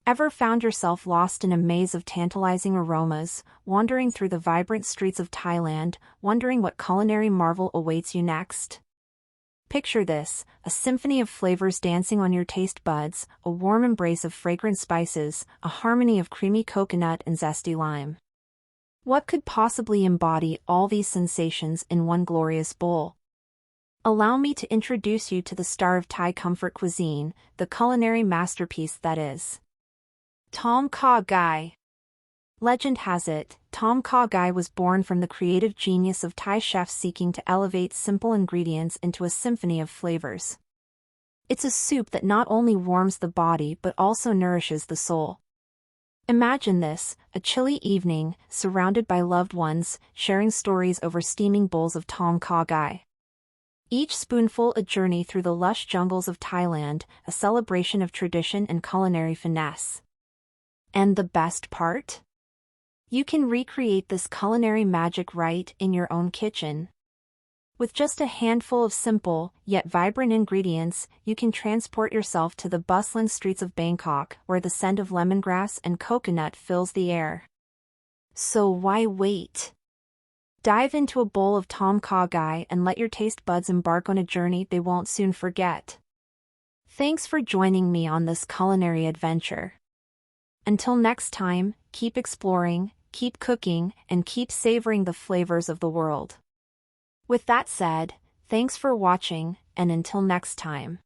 Ever found yourself lost in a maze of tantalizing aromas, wandering through the vibrant streets of Thailand, wondering what culinary marvel awaits you next? Picture this, a symphony of flavors dancing on your taste buds, a warm embrace of fragrant spices, a harmony of creamy coconut and zesty lime. What could possibly embody all these sensations in one glorious bowl? Allow me to introduce you to the star of Thai comfort cuisine, the culinary masterpiece that is Kha Gai. Legend has it, Kha Gai was born from the creative genius of Thai chefs seeking to elevate simple ingredients into a symphony of flavors. It's a soup that not only warms the body but also nourishes the soul. Imagine this, a chilly evening, surrounded by loved ones, sharing stories over steaming bowls of Kha Gai. Each spoonful a journey through the lush jungles of Thailand, a celebration of tradition and culinary finesse. And the best part? You can recreate this culinary magic right in your own kitchen. With just a handful of simple, yet vibrant ingredients, you can transport yourself to the bustling streets of Bangkok, where the scent of lemongrass and coconut fills the air. So why wait? Dive into a bowl of Kha Gai and let your taste buds embark on a journey they won't soon forget. Thanks for joining me on this culinary adventure. Until next time, keep exploring, keep cooking, and keep savoring the flavors of the world. With that said, thanks for watching, and until next time.